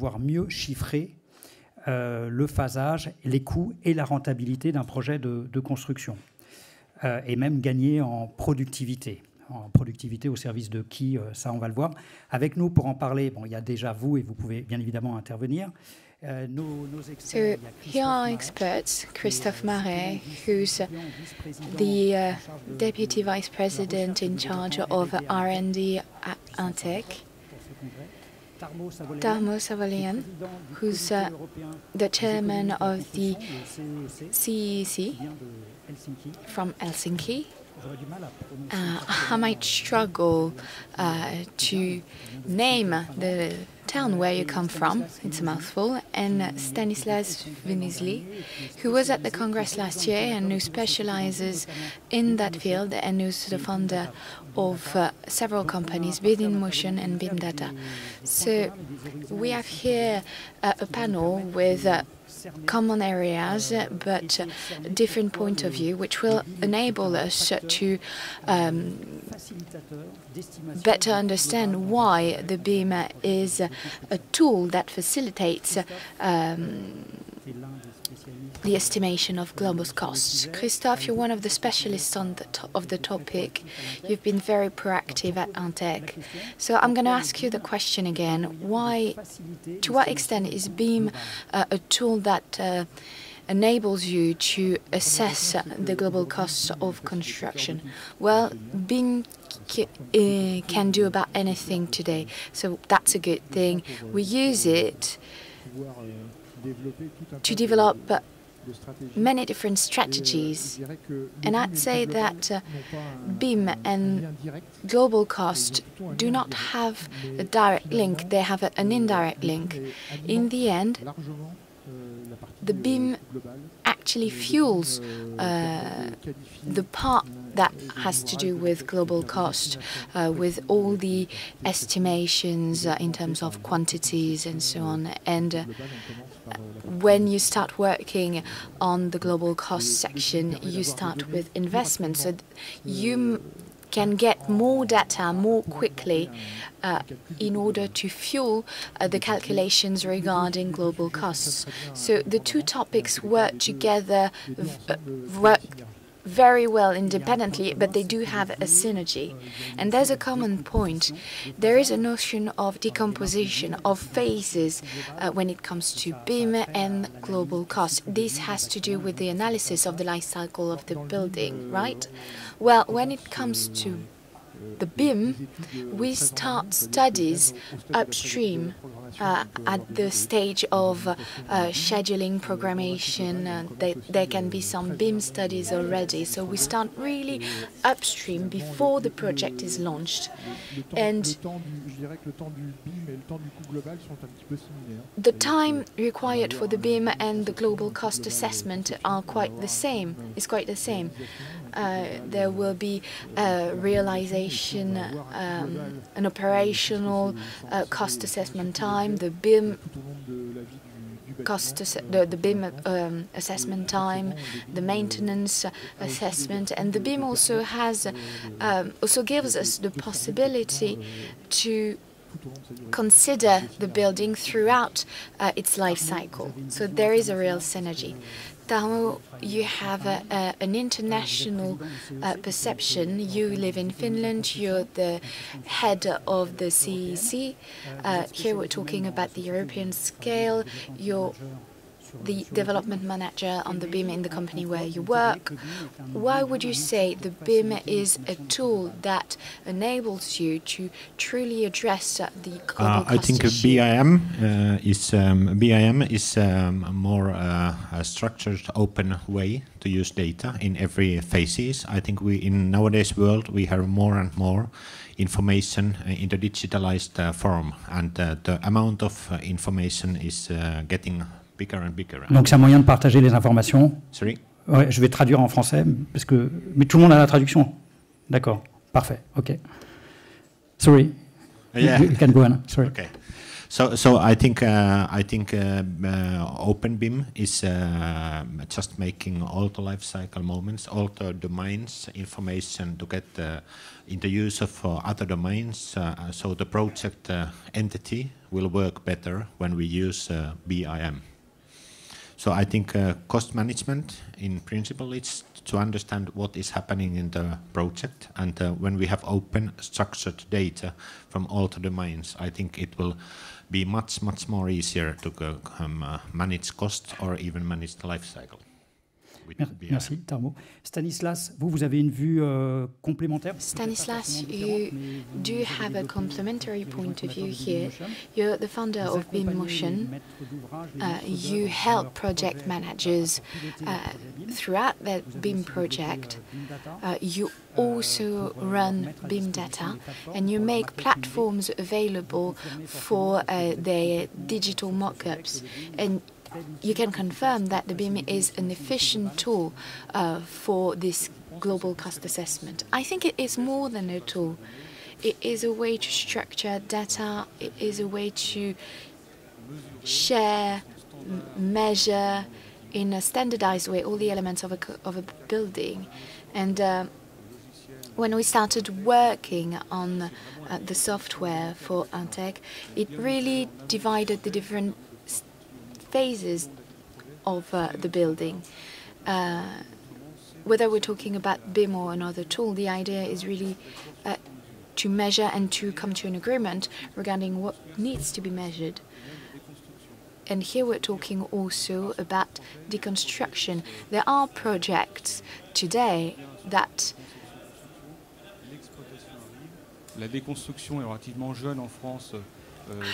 pouvoir mieux chiffrer le phasage, les coûts et la rentabilité d'un projet de construction. Et même gagner en productivité au service de qui, ça on va le voir. Avec nous pour en parler, bon, il y a déjà vous et vous pouvez bien évidemment intervenir. So here are experts, Christophe MARET, who's the Deputy Vice President in charge of R&D at Untec, Tarmo SAVOLAINEN, who's the chairman of the CEEC from Helsinki. I might struggle to name the town where you come from, it's a mouthful, and Stanislas LIMOUZI, who was at the Congress last year and who specializes in that field and who's the founder of several companies, BIM Motion and BIM Data. So we have here a panel with common areas, but different point of view, which will enable us to better understand why the BIM is a tool that facilitates the estimation of global costs. Christophe, you're one of the specialists on of the topic. You've been very proactive at Untec. So I'm going to ask you the question again. Why, to what extent is BIM a tool that enables you to assess the global costs of construction? Well, BIM can do about anything today, so that's a good thing. We use it to develop many different strategies, and I'd say that BIM and global cost do not have a direct link, they have an indirect link. In the end, the BIM actually fuels the part that has to do with global cost, with all the estimations in terms of quantities and so on. And when you start working on the global cost section, you start with investment, so you can get more data more quickly in order to fuel the calculations regarding global costs. So the two topics work together very well independently, but they do have a synergy. And there's a common point. There is a notion of decomposition of phases when it comes to BIM and global cost. This has to do with the analysis of the life cycle of the building, right? Well, when it comes to the BIM, we start studies upstream at the stage of scheduling, programmation. There can be some BIM studies already, so we start really upstream before the project is launched. And the time required for the BIM and the global cost assessment are quite the same. It's quite the same. There will be realization, an operational cost assessment time, the BIM the BIM assessment time, the maintenance assessment, and the BIM also has also gives us the possibility to consider the building throughout its life cycle. So there is a real synergy. Tarmo, you have an international perception. You live in Finland. You're the head of the CEEC. Here we're talking about the European scale. You're the development manager on the BIM in the company where you work. Why would you say the BIM is a tool that enables you to truly address the global cost I think issue? BIM is a more structured, open way to use data in every phases. I think in nowadays world we have more and more information in the digitalized form, and the amount of information is getting bigger and bigger. Donc c'est un moyen de partager les informations. Sorry. Ouais, je vais traduire en français parce que mais tout le monde a la traduction. D'accord, parfait. Ok. Sorry. Yeah. You can go on. Sorry. Okay. So I think OpenBIM is just making all the life cycle moments, all the domains information to get in the use of other domains. So the project entity will work better when we use BIM. So I think cost management, in principle, it's to understand what is happening in the project, and when we have open, structured data from all the domains, I think it will be much more easier to manage cost or even manage the life cycle. Merci, Tarmo. Stanislas, vous avez une vue complémentaire? Stanislas, you do have a complementary point of view here. You're the founder of BIM Motion. You help project managers throughout their BIM project. You also run BIM data, and you make platforms available for their digital mock-ups. And you can confirm that the BIM is an efficient tool for this global cost assessment. I think it is more than a tool. It is a way to structure data. It is a way to share, measure in a standardized way all the elements of a building. And when we started working on the software for Untec, it really divided the different phases of the building. Whether we're talking about BIM or another tool, the idea is really to measure and to come to an agreement regarding what needs to be measured. And here we're talking also about deconstruction. There are projects today that La déconstruction est relativement jeune en France.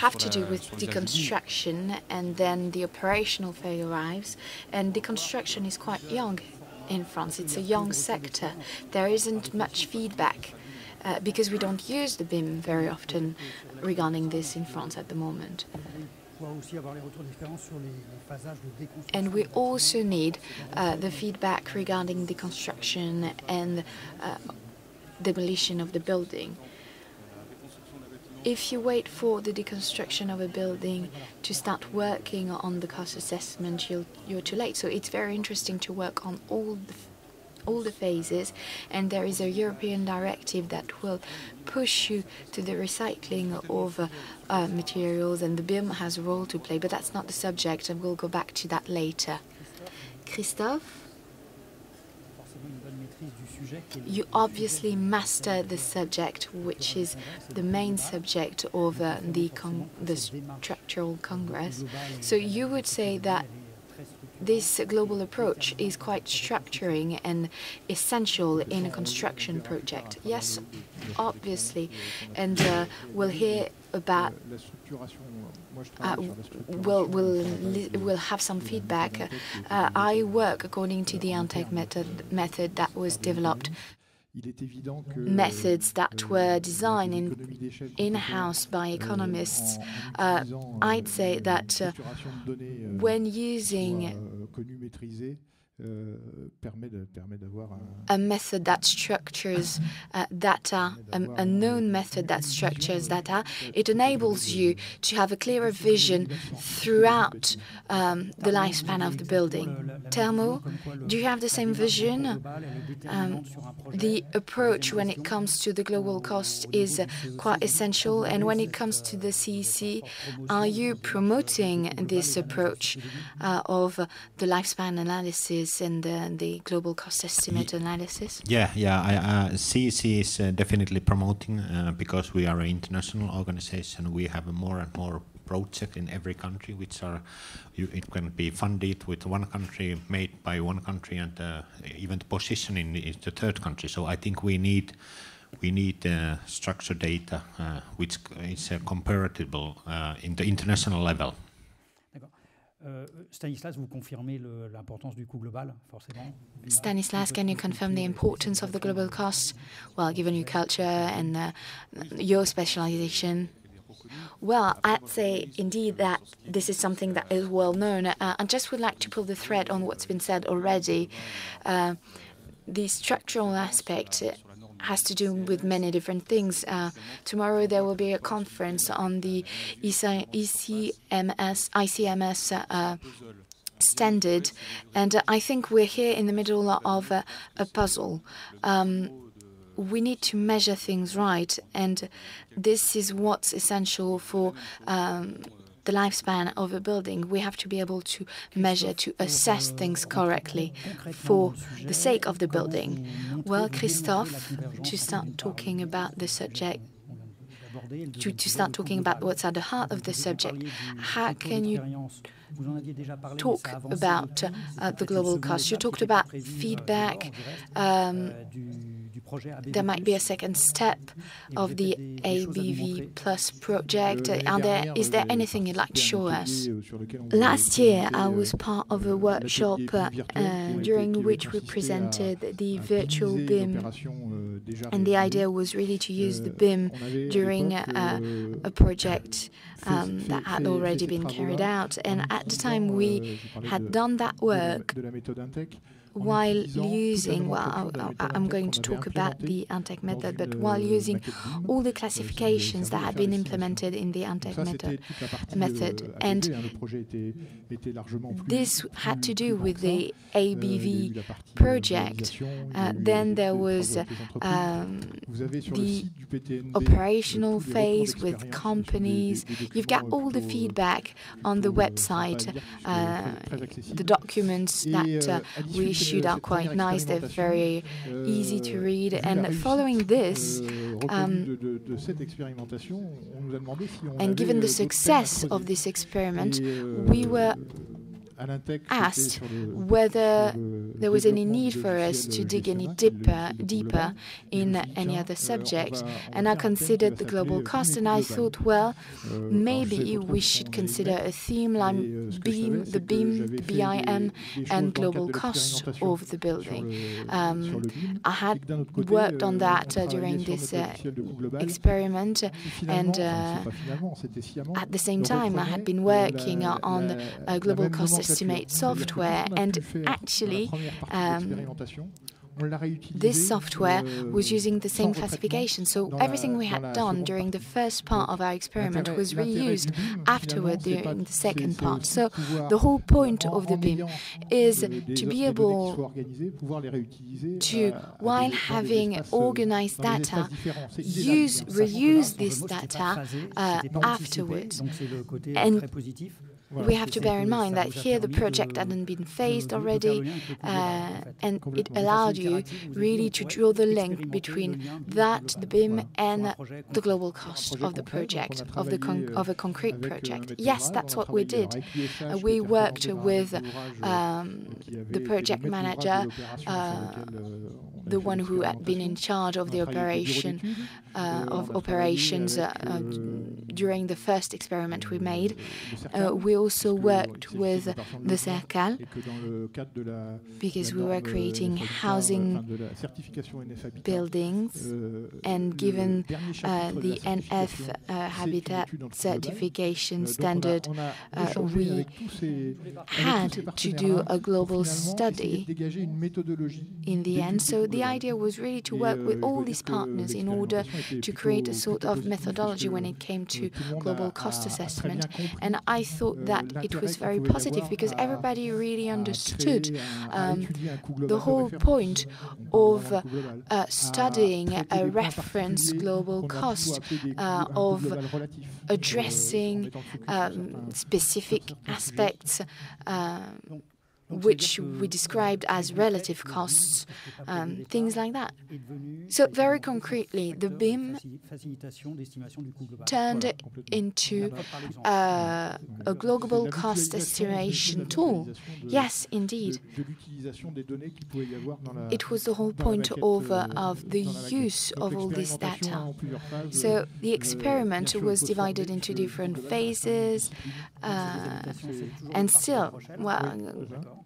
Have to do with deconstruction, and then the operational phase arrives, and deconstruction is quite young in France. It's a young sector. There isn't much feedback because we don't use the BIM very often regarding this in France at the moment. And we also need the feedback regarding deconstruction and demolition of the building. If you wait for the deconstruction of a building to start working on the cost assessment, you're too late. So it's very interesting to work on all the phases, and there is a European directive that will push you to the recycling of materials, and the BIM has a role to play, but that's not the subject, and we'll go back to that later. Christophe? You obviously master the subject, which is the main subject of the structural congress. So you would say that this global approach is quite structuring and essential in a construction project. Yes, obviously. And we'll hear about we'll have some feedback. I work according to the Untec method that was developed. Methods that were designed in-house by economists. I'd say that when using a method that structures data, a known method that structures data, it enables you to have a clearer vision throughout the lifespan of the building. Tarmo, do you have the same vision? The approach when it comes to the global cost is quite essential, and when it comes to the CEEC, are you promoting this approach of the lifespan analysis and the global cost estimate analysis? Yeah. CEEC is definitely promoting because we are an international organization. We have more and more projects in every country, which are it can be funded with one country, made by one country, and even the positioning is the third country. So I think we need structured data which is comparable in the international level. Stanislas, vous confirmez l'importance du coût global, forcément? Stanislas, can you confirm the importance of the global cost? Well, given your culture and your specialization. Well, I'd say indeed that this is something that is well known. I just would like to pull the thread on what's been said already. The structural aspect has to do with many different things. Tomorrow there will be a conference on the ICMS standard, and I think we're here in the middle of a puzzle. We need to measure things right, and this is what's essential for the lifespan of a building. We have to be able to measure, to assess things correctly for the sake of the building. Well, Christophe, to start talking about the subject, to start talking about what's at the heart of the subject, how can you talk about the global cost? You talked about feedback. There might be a second step of the ABV Plus project. Is there anything you'd like to show us? Last year, I was part of a workshop during which we presented the virtual BIM, and the idea was really to use the BIM during a project that had already been carried out. And at the time, we had done that work while using, I'm going to talk about the Untec method, but while using all the classifications that had been implemented in the Untec method. And this had to do with the ABV project. Then there was the operational phase with companies. You've got all the feedback on the website. The documents that we issued are quite nice. They're very easy to read. And following this, and given the success of this experiment, we were asked whether there was any need for us to dig any deeper in any other subject. And I considered the global cost, and I thought, well, maybe we should consider a theme like BIM, the BIM, and global cost of the building. I had worked on that during this experiment, and at the same time, I had been working on global cost estimate software, and actually this software was using the same classification. So everything we had done during the first part of our experiment was reused afterward during the second part. So the whole point of the BIM is to be able to, while having organized data, reuse this data afterwards. And we have to bear in mind that here the project hadn't been phased already, and it allowed you really to draw the link between that, the BIM, and the global cost of the project, of a concrete project. Yes, that's what we did. We worked with the project manager, the one who had been in charge of the operations during the first experiment we made. We also worked with the CEEC because we were creating housing buildings, and given the NF Habitat certification standard, we had to do a global study in the end. So the idea was really to work with all these partners in order to create a sort of methodology when it came to global cost assessment. And I thought that it was very positive because everybody really understood the whole point of studying a reference global cost, of addressing specific aspects which we described as relative costs, things like that. So very concretely, the BIM turned into a global cost estimation tool. Yes, indeed. It was the whole point of the use of all this data. So the experiment was divided into different phases, and still, well,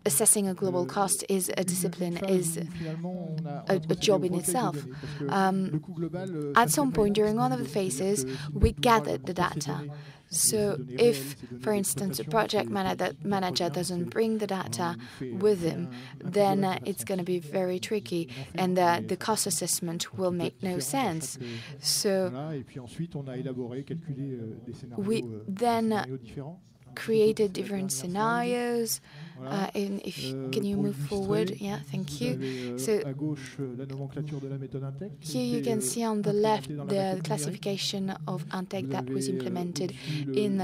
assessing a global cost is a discipline, is a job in itself. At some point during one of the phases, we gathered the data. So if, for instance, a project manager doesn't bring the data with him, then it's going to be very tricky, and the cost assessment will make no sense. So we then created different scenarios. Can you move forward? Yeah, thank you. So here you can see on the left the classification of Untec that was implemented in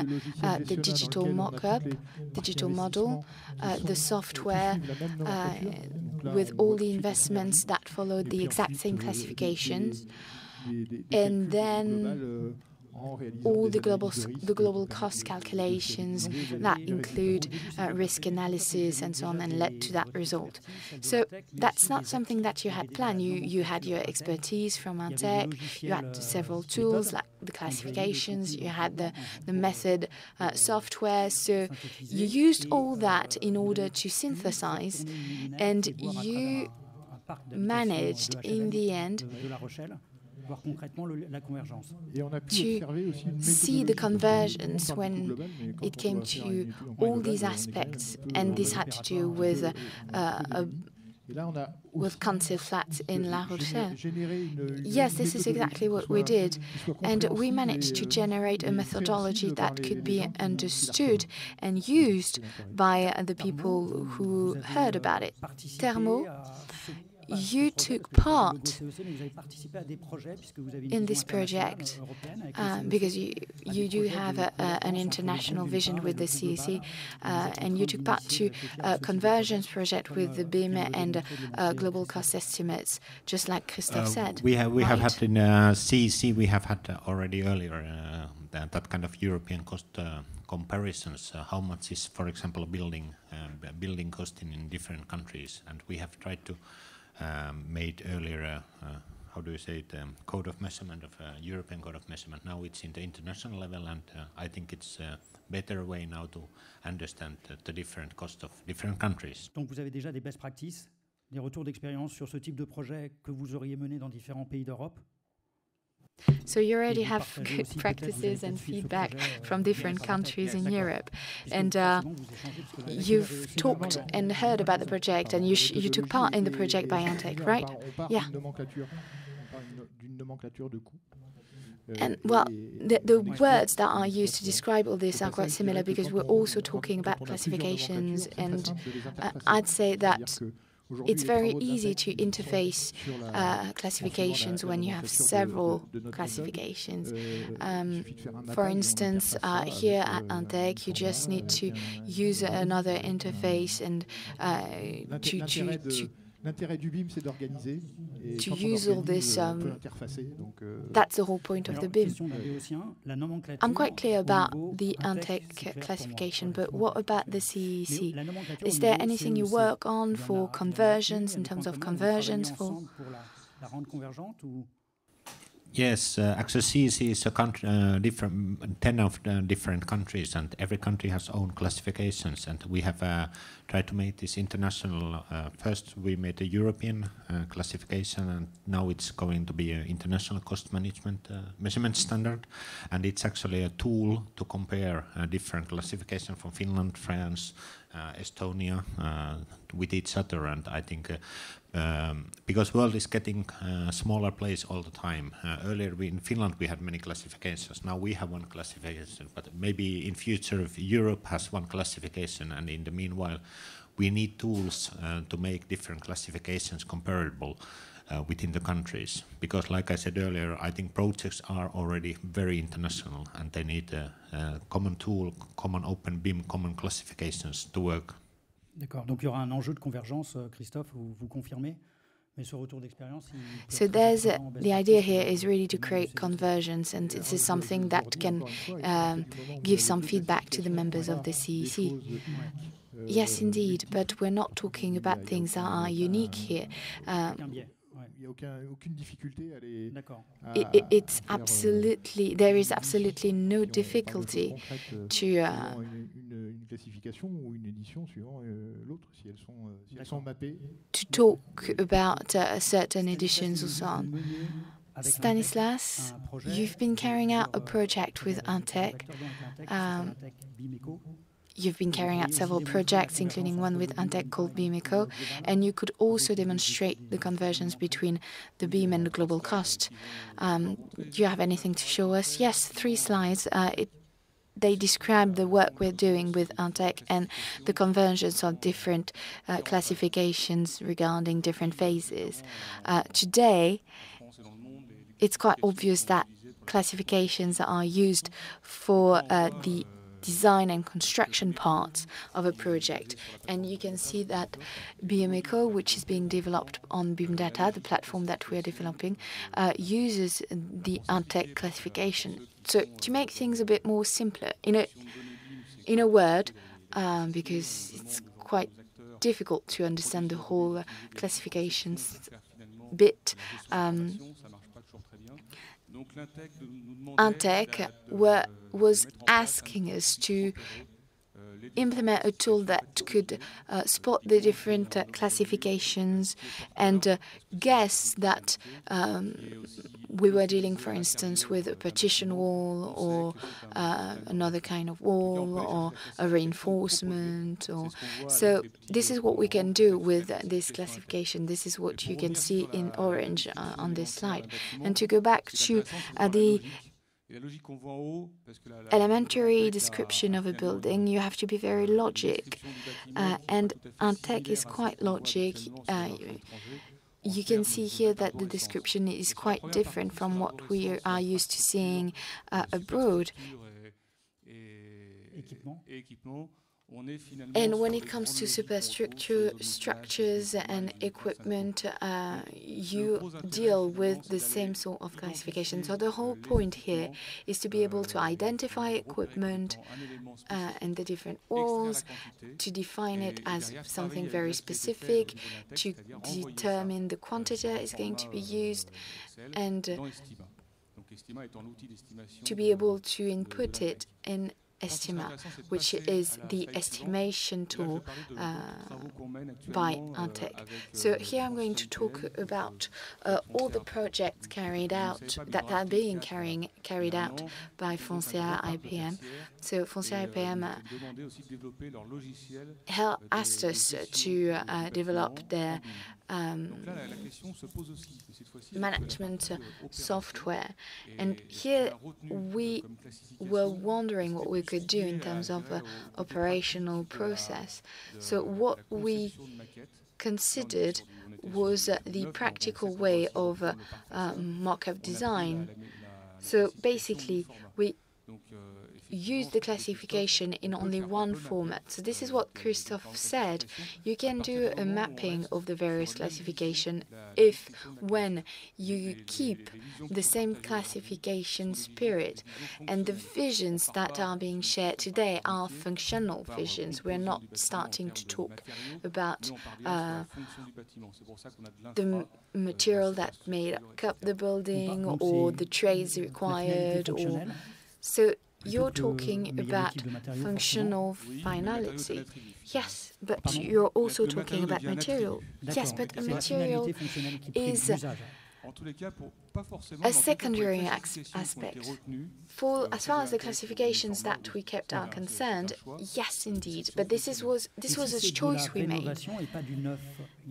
the digital mock-up, digital model, the software with all the investments that followed the exact same classifications, and then all the global cost calculations that include risk analysis and so on, and led to that result. So that's not something that you had planned. You had your expertise from Untec, you had several tools like the classifications, you had the method software, so you used all that in order to synthesize, and you managed in the end to see the convergence when it came to all these aspects, and this had to do with council flats in La Rochelle. Yes, this is exactly what we did, and we managed to generate a methodology that could be understood and used by the people who heard about it. Tarmo, you took part in this project because you do have an international vision with the CEEC, and you took part to a convergence project with the BIM and global cost estimates, just like Christophe said. We have had in CEEC, we have had already earlier that kind of European cost comparisons. How much is, for example, building cost in different countries, and we have tried to made earlier, how do you say it, code of measurement of European code of measurement. Now it's in the international level, and I think it's a better way now to understand the different cost of different countries. Donc vous avez déjà des best practices, des retours d'expérience sur ce type de projet que vous auriez mené dans différents pays d'Europe? So you already have good practices and feedback from different countries in Europe, and you've talked and heard about the project, and you took part in the project by Untec, right? Yeah. And well, the words that are used to describe all this are quite similar, because we're also talking about classifications, and I'd say that it's very easy to interface classifications when you have several classifications. For instance, here at Untec, you just need to use another interface and to use all this. That's the whole point of the BIM. I'm quite clear about the Untec classification, but what about the CEEC? Is there anything you work on for conversions, in terms of conversions for? Yes, actually CEEC is a country, 10 of different countries, and every country has own classifications, and we have tried to make this international. First we made a European classification, and now it's going to be an international cost management measurement standard, and it's actually a tool to compare different classifications from Finland, France, Estonia with each other, and I think because world is getting smaller place all the time. Earlier in Finland we had many classifications. Now we have one classification, but maybe in future if Europe has one classification, and in the meanwhile we need tools to make different classifications comparable within the countries. Because like I said earlier, I think projects are already very international, and they need a common tool, common open BIM, common classifications to work. D'accord. Donc il y aura un enjeu de convergence, Christophe, vous confirmez? Mais ce retour d'expérience. So there's the idea here is really to create convergence, and this is something that can give some feedback to the members of the CEEC. Yes, indeed, but we're not talking about things that are unique here. It's absolutely, there is absolutely no difficulty to une classification ou une édition suivant l'autre, si elles sont mappées. To talk about certain editions or so on. Stanislas, you've been carrying out a project with Untec. You've been carrying out several projects, including one with Untec called BIM-ECO, and you could also demonstrate the conversions between the BIM and the global cost. Do you have anything to show us? Yes, 3 slides. They describe the work we're doing with Untec and the conversions of different classifications regarding different phases. Today, it's quite obvious that classifications are used for the design and construction parts of a project. And you can see that BIM-ECO, which is being developed on BIM Data, the platform that we are developing, uses the Untec classification. So to make things a bit more simpler, in a word, because it's quite difficult to understand the whole classifications bit, Untec was asking us to implement a tool that could spot the different classifications and guess that we were dealing, for instance, with a partition wall or another kind of wall or a reinforcement. So this is what we can do with this classification. This is what you can see in orange on this slide. And to go back to the elementary description of a building, you have to be very logic, and Untec is quite logic. You can see here that the description is quite different from what we are used to seeing abroad. And when it comes to structures and equipment, you deal with the same sort of classification. So the whole point here is to be able to identify equipment and the different walls, to define it as something very specific, to determine the quantity that is going to be used, and to be able to input it in Estima, which is the estimation tool by Untec. So here I'm going to talk about all the projects carried out that are being carried out by Foncière IPM. So Foncière IPM asked us to develop their management software, and here we were wondering what we could do in terms of operational process. So what we considered was the practical way of mock-up design. So basically we use the classification in only one format. So this is what Christophe said. You can do a mapping of the various classification if, when you keep the same classification spirit, and the visions that are being shared today are functional visions. We're not starting to talk about the material that made up the building or the trades required, or so you're talking about functional finality. Yes, but you're also talking about material. Yes, but a material is a secondary aspect. As far as the classifications that we kept are concerned, yes, indeed. But this was a choice we made.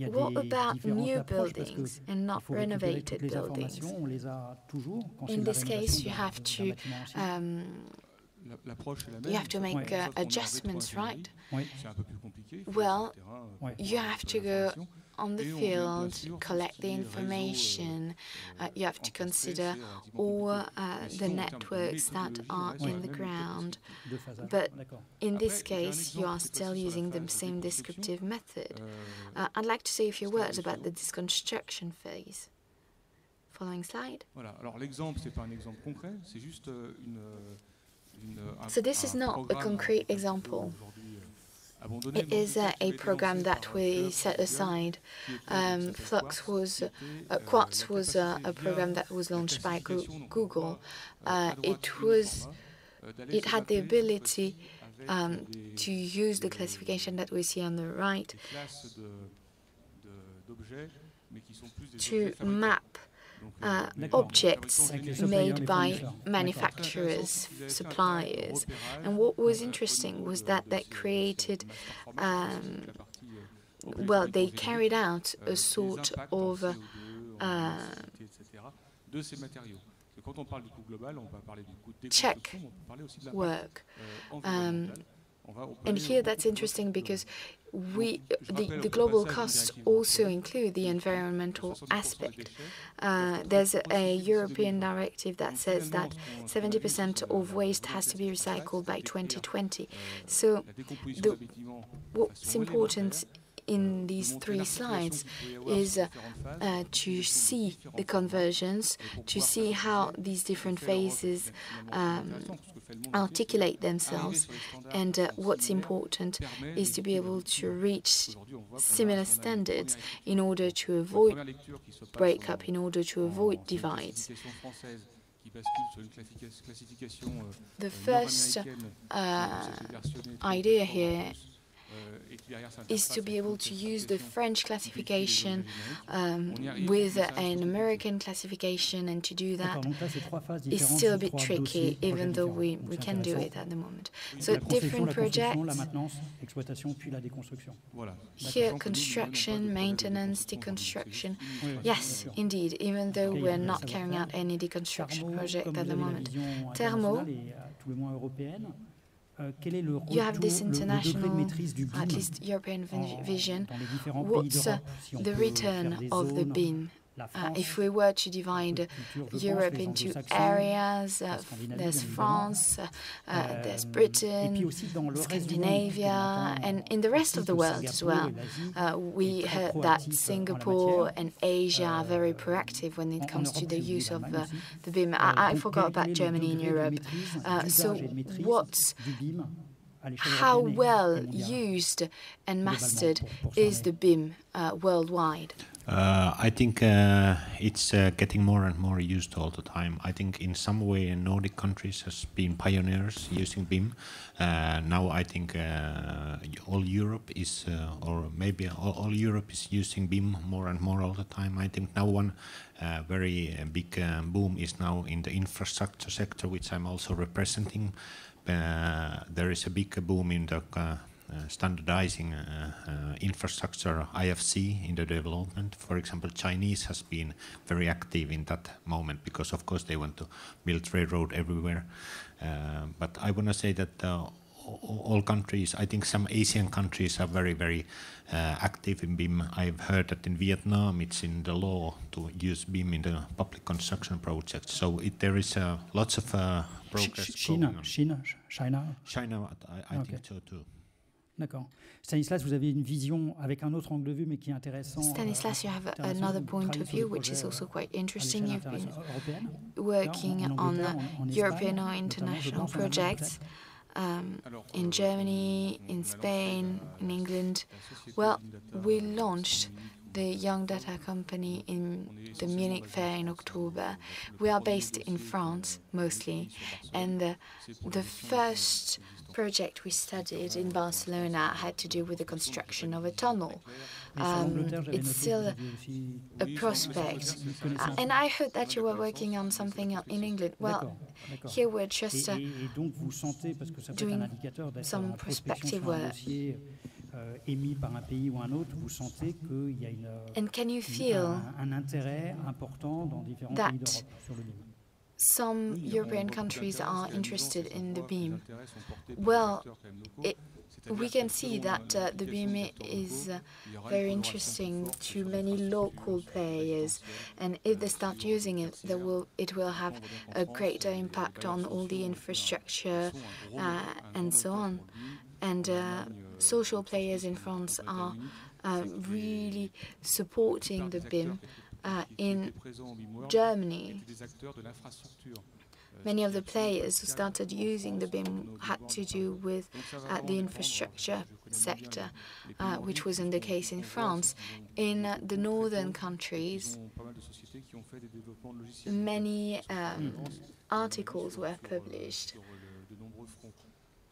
What about new buildings and not renovated buildings? In this case, you have to make adjustments, right? Well, you have to go on the field, collect the information, you have to consider all the networks that are in the ground. But in this case, you are still using the same descriptive method. I'd like to say a few words about the disconstruction phase. Following slide. So this is not a concrete example. It is a program that we set aside. QuARTZ was a program that was launched by Google. It had the ability to use the classification that we see on the right to map objects made by manufacturers, suppliers. And what was interesting was that they created, well, they carried out a sort of check work. And here that's interesting because the global costs also include the environmental aspect. There's a European directive that says that 70% of waste has to be recycled by 2020. So what's important in these three slides is to see the conversions, to see how these different phases articulate themselves, and what's important is to be able to reach similar standards in order to avoid breakup, in order to avoid divides. The first idea here is to be able to use the French classification with an American classification, and to do that is still a bit tricky, even though we can do it at the moment. So different projects. Here, construction, maintenance, deconstruction. Yes, indeed, even though we're not carrying out any deconstruction project at the moment. Thermo. You have this international, at least European vision. What's the return of the BIM? If we were to divide Europe into areas, there's France, there's Britain, Scandinavia, and in the rest of the world as well. We heard that Singapore and Asia are very proactive when it comes to the use of the BIM. I forgot about Germany in Europe. So how well used and mastered is the BIM worldwide? I think it's getting more and more used all the time. I think in some way Nordic countries has been pioneers using BIM. Now I think all Europe is, or maybe all Europe is using BIM more and more all the time. I think now one very big boom is now in the infrastructure sector, which I'm also representing. There is a big boom in the standardizing infrastructure IFC in the development. For example, Chinese has been very active in that moment because of course they want to build railroad everywhere. But I want to say that all countries, I think some Asian countries are very, very active in BIM. I've heard that in Vietnam it's in the law to use BIM in the public construction projects. So there is lots of progress going on. China, I think so too. D'accord. Stanislas, vous avez une vision avec un autre angle de vue, mais qui est intéressant. Stanislas, you have another point of view, which is also quite interesting. You've been working on European or international projects in Germany, in Spain, in England. Well, we launched the Young Data Company in the Munich fair in October. We are based in France, mostly, and the first project we studied in Barcelona had to do with the construction of a tunnel. It's still a prospect. And I heard that you were working on something in England. Well, here we're just doing some prospective work. And can you feel that some European countries are interested in the BIM? Well, we can see that the BIM is very interesting to many local players, and if they start using it, it will have a greater impact on all the infrastructure and so on. And social players in France are really supporting the BIM. In Germany, many of the players who started using the BIM had to do with the infrastructure sector, which wasn't the case in France. In the northern countries, many articles were published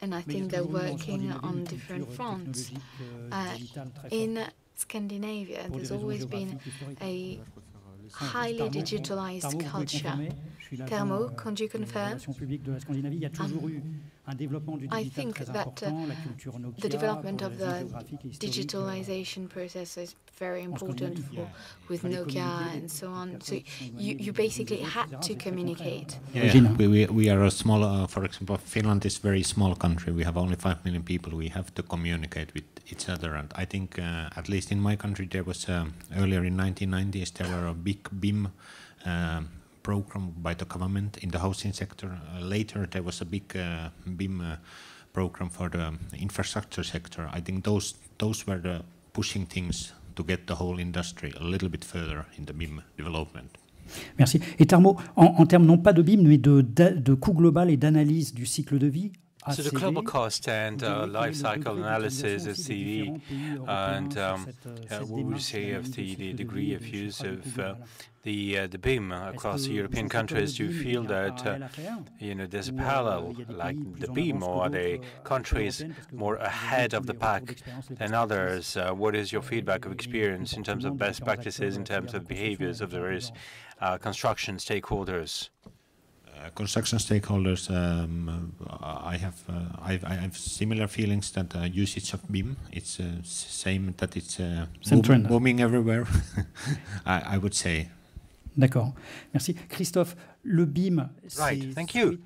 and I think they're working on different fronts. In Scandinavia, there's always been a highly digitalized culture. Tarmo, can you confirm? I think that the development of the digitalization process is very important with Nokia and so on. So you basically had to communicate. Yeah, we are a small, for example, Finland is a very small country. We have only 5 million people. We have to communicate with each other. And I think, at least in my country, there was, earlier in 1990s, there were a big BIM program by the government in the housing sector. Later, there was a big BIM program for the infrastructure sector. I think those were the pushing things to get the whole industry a little bit further in the BIM development. Merci. Et Tarmo, en termes non pas de BIM, mais de coût global et d'analyse du cycle de vie. So the global cost and life cycle analysis of CV, and what would you say of the degree of use of the BIM across the European countries? Do you feel that there's a parallel like the BIM, or are the countries more ahead of the pack than others? What is your feedback of experience in terms of best practices, in terms of behaviors of the various construction stakeholders? Construction stakeholders, I have similar feelings that usage of BIM. It's same that it's booming everywhere. I would say. D'accord. Merci. Christophe, le BIM. Right. Thank you,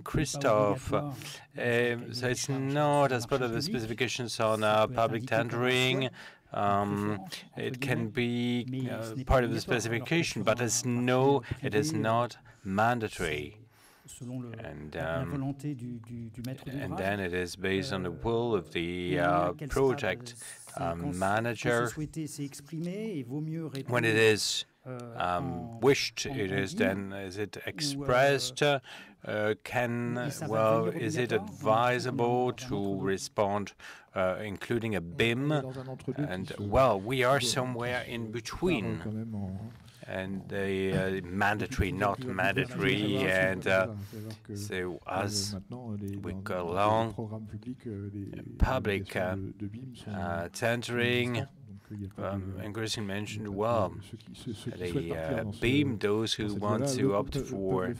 Christophe. So it's not as part of the specifications on public tendering. It can be part of the specification, but it is not mandatory. And then it is based on the will of the project manager. When it is wished, is it expressed? Is it advisable to respond including a BIM? And we are somewhere in between. And the mandatory, not mandatory, and so as we go along, public tendering, increasingly mentioned, the BIM, those who want to opt for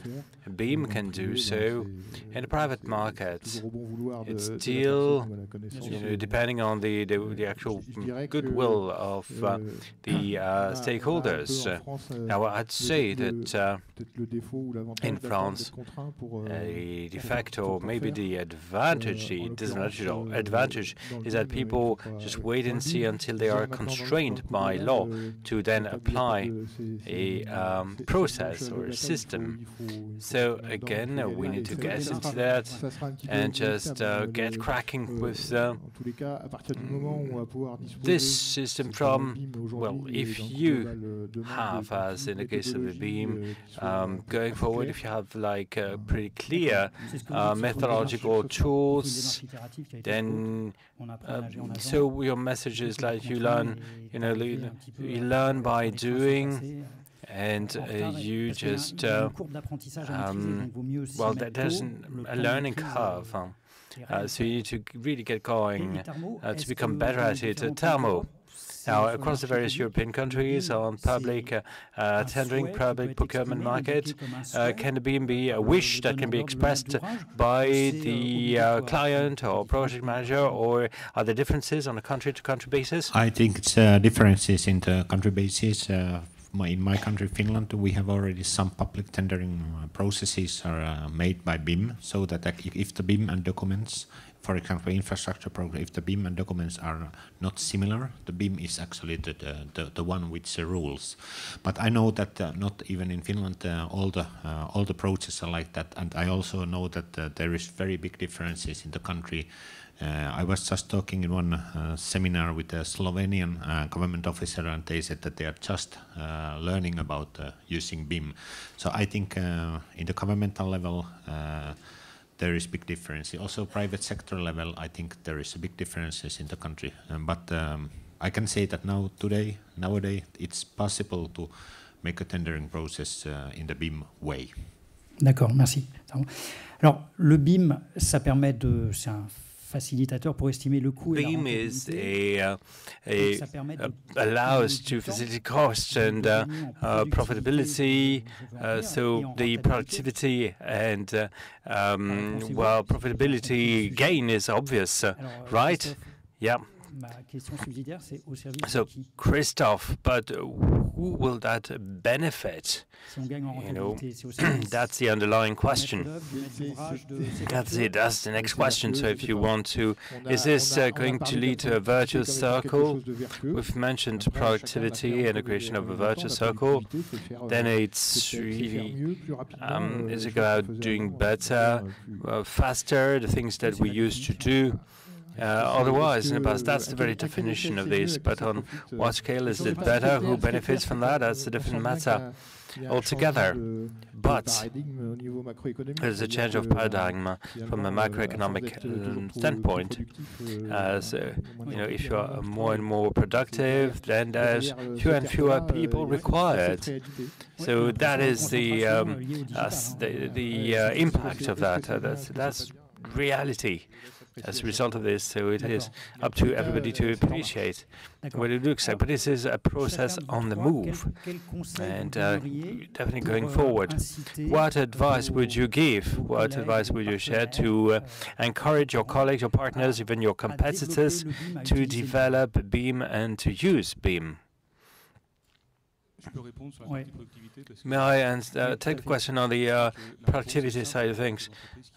BIM can do so. In the private market, it's still, depending on the actual goodwill of the stakeholders. Now, I'd say that in France, a de facto, maybe the advantage, the disadvantage is that people just wait and see until they are constrained by law to then apply a process or a system. So again, we need to get into that and just get cracking with this system from, if you have, as in the case of the BIM, going forward, if you have like pretty clear methodological tools, then so your message is like you learn by doing, and you just there's a learning curve. So you need to really get going to become better at it. Tarmo, now across the various European countries on public tendering, public procurement market, can the BIM be a wish that can be expressed by the client or project manager, or are there differences on a country-to-country basis? I think it's differences in the country basis. In my country, Finland, we have already some public tendering processes are made by BIM, so that if the BIM and documents, for example, infrastructure program, if the BIM and documents are not similar, the BIM is actually the one with the rules. But I know that not even in Finland all the processes are like that, and I also know that there is very big differences in the country. I was just talking in one seminar with a Slovenian government officer, and they said that they are just learning about using BIM. So I think in the governmental level, there is big difference. Also, private sector level, I think there is a big differences in the country. But I can say that nowadays, it's possible to make a tendering process in the BIM way. D'accord, merci. Alors, le BIM, ça permet de... C'est un facilitateur pour estimer le coût et la rentabilité. Allows to facilitate cost and profitability, so the productivity and well, profitability gain is obvious, right? Yeah. So, Christophe, but who will that benefit? You know, that's the underlying question. That's it. That's the next question. So, if you want to, is this going to lead to a virtuous circle? We've mentioned productivity and the creation of a virtuous circle. Then it's really is it about doing better, faster, the things that we used to do. Otherwise, in the past, that's the very definition of this. But on what scale is it better? Who benefits from that? That's a different matter altogether. But there's a change of paradigm from a macroeconomic standpoint. So, you know, if you are more and more productive, then there's fewer and fewer people required. So that is the impact of that. That's reality. As a result of this, so it is up to everybody to appreciate what it looks like. But this is a process on the move, and definitely going forward. What advice would you give? What advice would you share to encourage your colleagues, your partners, even your competitors to develop BIM and to use BIM? May I take the question on the productivity side of things?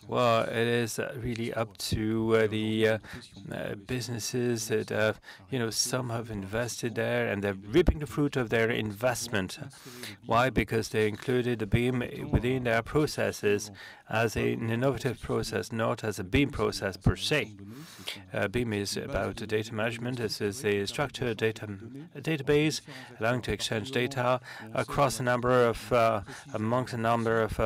Well, it is really up to the businesses that, you know, some have invested there and they're reaping the fruit of their investment. Why? Because they included the BIM within their processes as an innovative process, not as a BIM process per se. BIM is about data management. This is a structured database allowing to exchange data across a number of, amongst a number of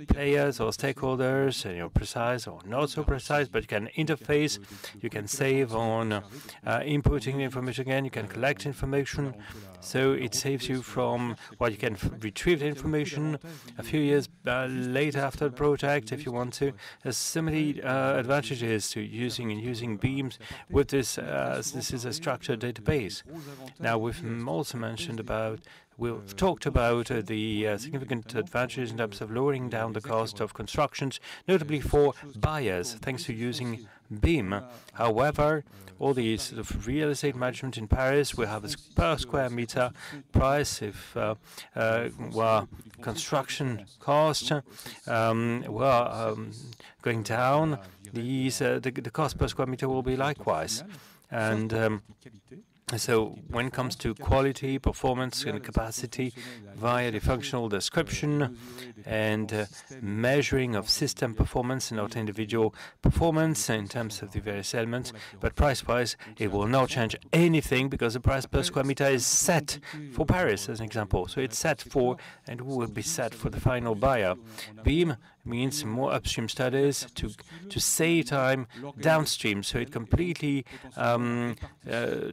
players or stakeholders, you know, precise or not so precise, but you can interface, you can save on inputting information again, you can collect information. So it saves you from, well, you can retrieve the information a few years later after the project if you want to. There's so many advantages to using BIM with this. This is a structured database. Now we've also mentioned about. We've talked about the significant advantages in terms of lowering down the cost of constructions, notably for buyers, thanks to using BIM. However, all the sort of real estate management in Paris, we have a per square meter price. If well, construction cost going down, the cost per square meter will be likewise. And so when it comes to quality, performance, and capacity via the functional description and measuring of system performance and not individual performance in terms of the various elements, but price-wise, it will not change anything because the price per square meter is set for Paris, as an example. So it's set for, and will be set for the final buyer. BIM means more upstream studies to save time downstream. So it completely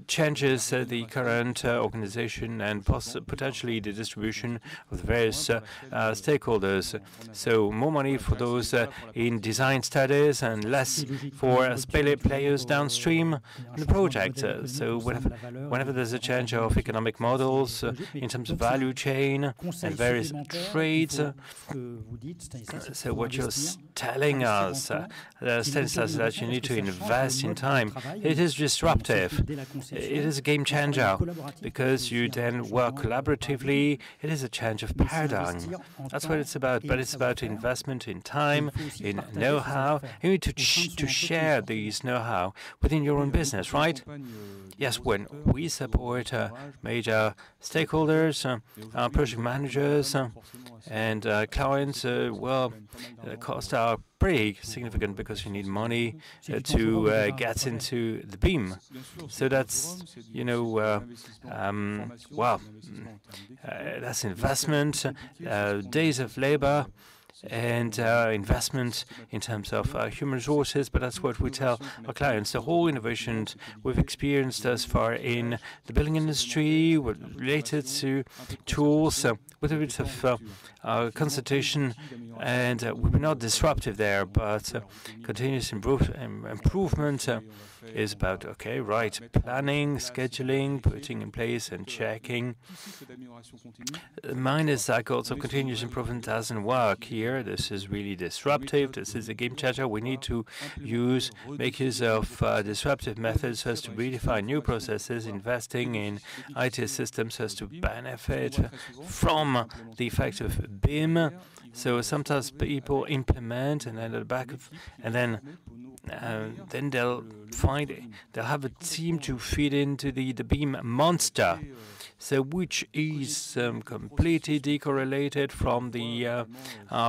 changes the current organization and potentially the distribution of the various stakeholders. So more money for those in design studies and less for players downstream in the project. So whenever there's a change of economic models in terms of value chain and various trades, so what you're telling us, Stanislas, is that you need to invest in time. It is disruptive. It is a game changer because you then work collaboratively. It is a change of paradigm. That's what it's about. But it's about investment in time, in know-how. You need to share these know-how within your own business, right? Yes, when we support major stakeholders, project managers, and clients, well, the costs are pretty significant because you need money to get into the BIM. So that's, you know, well, that's investment, days of labor, and investment in terms of human resources, but that's what we tell our clients. The whole innovations we've experienced thus far in the building industry related to tools with a bit of consultation, and we're not disruptive there, but continuous improvement is about, okay, right, planning, scheduling, putting in place and checking. Minor cycles of continuous improvement doesn't work here. This is really disruptive. This is a game changer. We need to make use of disruptive methods so as to redefine new processes, investing in IT systems so as to benefit from the effect of BIM. So sometimes people implement and then at the back of, and then they'll have a team to feed into the BIM monster, so which is completely decorrelated from the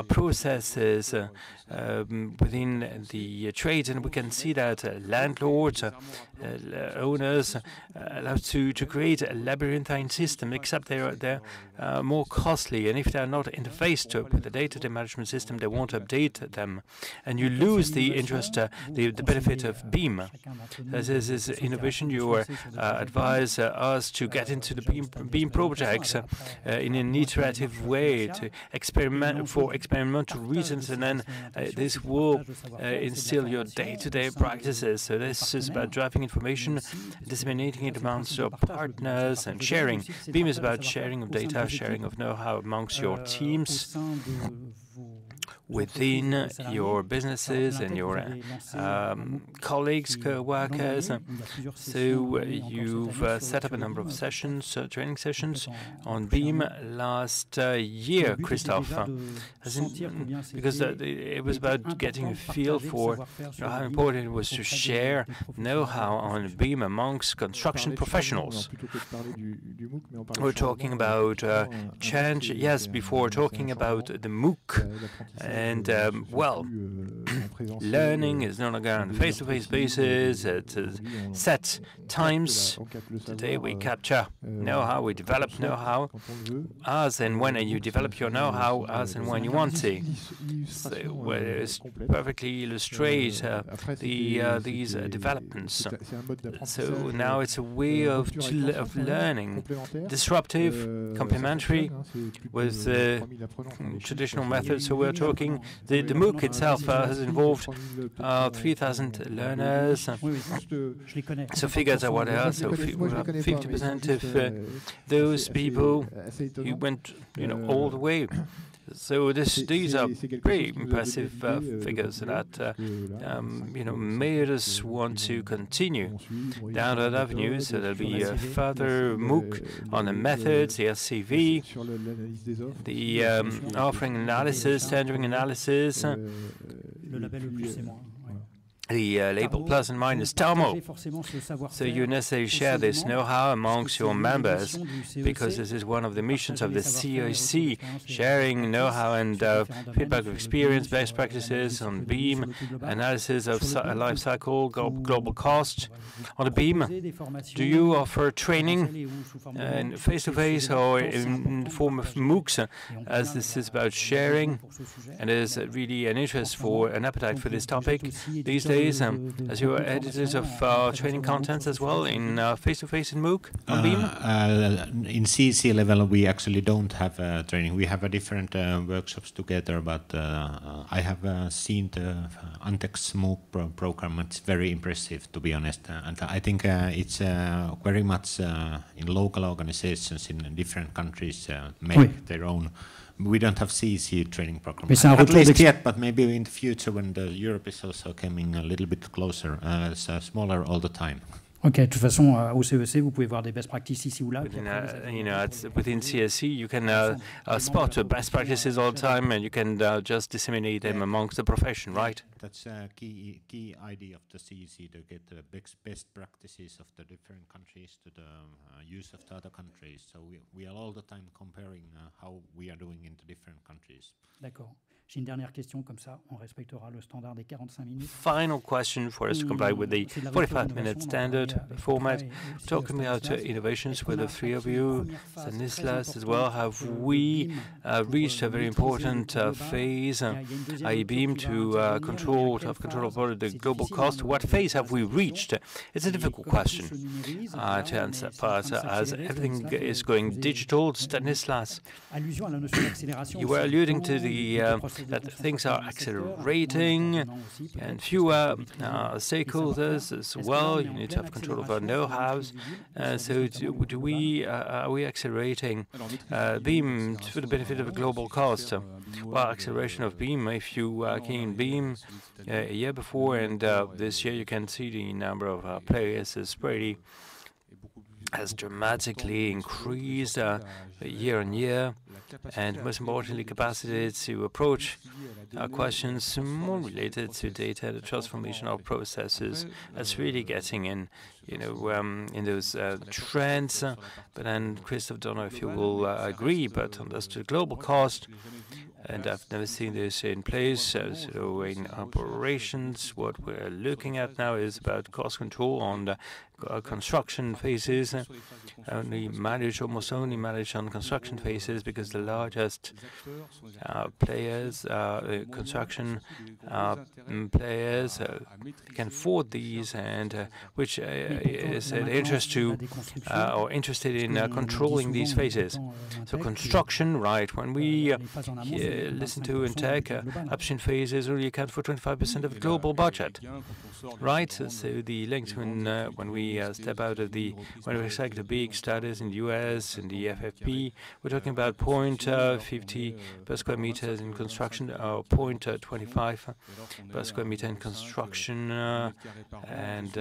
processes within the trades, and we can see that landlords, owners, allowed to create a labyrinthine system, except they're more costly, and if they're not interfaced with the day-to-day management system, they won't update them, and you lose the interest, the benefit of BIM. This is innovation. You advise us to get into the BIM projects in an iterative way, to experiment for experimental reasons, and then this will instill your day-to-day practices. So this is about driving information, disseminating it amongst your partners, and sharing. BIM is about sharing of data, sharing of know-how amongst your teams within your businesses and your colleagues, co-workers. So you've set up a number of sessions, training sessions on BIM last year, Christophe, because it was about getting a feel for how important it was to share know-how on BIM amongst construction professionals. We're talking about change, yes, before talking about the MOOC. And, well, learning is no longer on a face-to-face basis at set times. Today we capture know-how, we develop know-how as and when you develop your know-how as and when you want to. So it perfectly illustrates these developments. So now it's a way of learning, disruptive, complementary with traditional methods. So we're talking, the MOOC itself has involved 3,000 learners. So figures are what they are. So 50% of those people who went, all the way. So these are pretty impressive figures that meilleurs want to continue down that avenue. So there'll be a further MOOC on the methods, the LCV, the offering analysis, tendering analysis, the label plus and minus Tarmo. So you necessarily share this know-how amongst your members, because this is one of the missions of the CEEC, sharing know-how and feedback of experience, best practices on BIM, analysis of life cycle, global cost. On the BIM, do you offer training face-to-face or in the form of MOOCs, as this is about sharing, and there's really an interest for an appetite for this topic these days? As you are editors of training contents as well in face-to-face in MOOC on BIM? In CEEC level, we actually don't have training. We have different workshops together, but I have seen the Untec's MOOC program. It's very impressive, to be honest. And I think it's very much in local organizations in different countries make their own. We don't have CEEC training program, at least yet, but maybe in the future when Europe is also coming a little bit closer, it's smaller all the time. Ok, de toute façon, au CEEC, vous pouvez voir des best practices ici ou là. Within CEEC, you can spot best practices all the time, and you can just disseminate them amongst the profession, right? That's a key idea of the CEEC, to get the best practices of the different countries to the use of the other countries. So we are all the time comparing how we are doing in the different countries. D'accord. J'ai une dernière question, comme ça, on respectera le standard des 45 minutes. Final question for us to comply with the 45-minute standard format. Talking about innovations with the three of you, Stanislas as well, have we reached a very important phase, i.e. BIM to have control over the global cost? What phase have we reached? It's a difficult question to answer, but as everything is going digital, Stanislas, you were alluding to that things are accelerating and fewer stakeholders as well. You need to have control of our know-hows. So are we accelerating BIM for the benefit of a global cost? Well, acceleration of BIM, if you came in BIM a year before and this year you can see the number of players has dramatically increased year on year, and most importantly, capacity to approach questions more related to data and the transformation of processes. That's really getting in those trends. But then, Christophe, don't know if you will agree, but that's the global cost. And I've never seen this in place. So in operations, what we're looking at now is about cost control on the construction phases. Almost only manage on construction phases, because the largest players, construction players, can afford these, and which is an interest to or interested in controlling these phases. So construction, right? When we listen to Untec, upstream phases only account for 25% of the global budget, right? So the links when we step out of when we select the big studies in the US and the FFP, we're talking about 0.50 per square meters in construction, or 0.25 per square meter in construction, and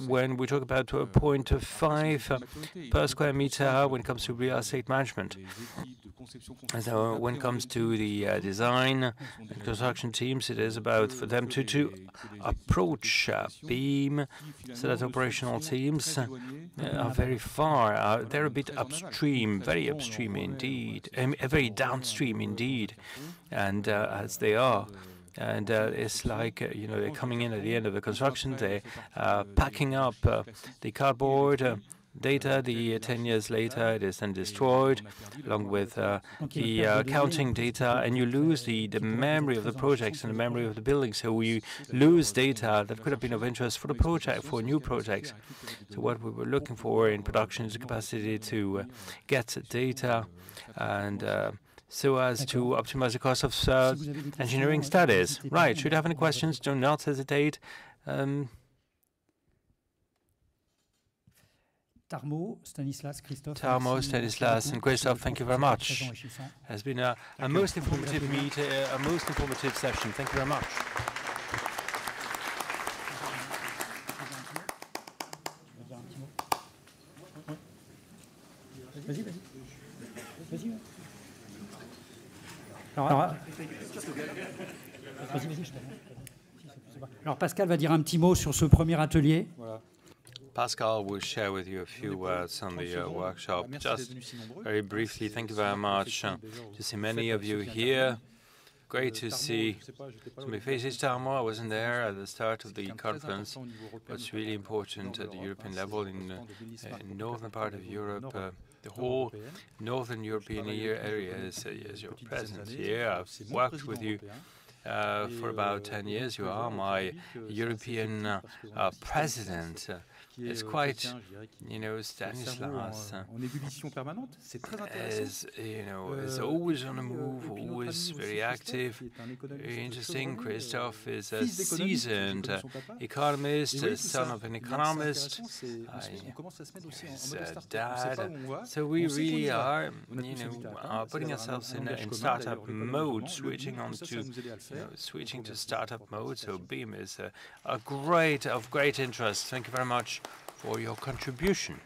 when we talk about 0.5 per square meter when it comes to real estate management. So when it comes to the design and construction teams, it is about for them to approach BIM, so that operational teams are very far. They're a bit upstream, very upstream indeed, very downstream indeed, and as they are. And it's like, they're coming in at the end of the construction, they're packing up the cardboard data, 10 years later it is then destroyed, along with the counting data, and you lose the memory of the projects and the memory of the buildings. So you lose data that could have been of interest for the project, for new projects. So what we were looking for in production is the capacity to get data and so as to optimize the cost of engineering studies. Right, should you have any questions, do not hesitate. Tarmo, Stanislas, Christophe. Tarmo, Stanislas, and Christophe, thank you very much. It has been a most informative a most informative session. Thank you very much. Alors Pascal va dire un petit mot sur ce premier atelier. Voilà. Pascal will share with you a few words on the workshop. Just very briefly, thank you very much to see many of you here. Great to see so many faces. Tarmo, I wasn't there at the start of the conference, but it's really important at the European level in northern part of Europe. The whole northern European area is your presence here. I've worked with you for about 10 years. You are my European president. It's quite, Stanislas is always on the move, always very active, very interesting. Christophe is a seasoned economist, son of an economist, his dad. So we really are, putting ourselves in startup mode, switching to startup mode. So BIM is of great interest. Thank you very much for your contribution.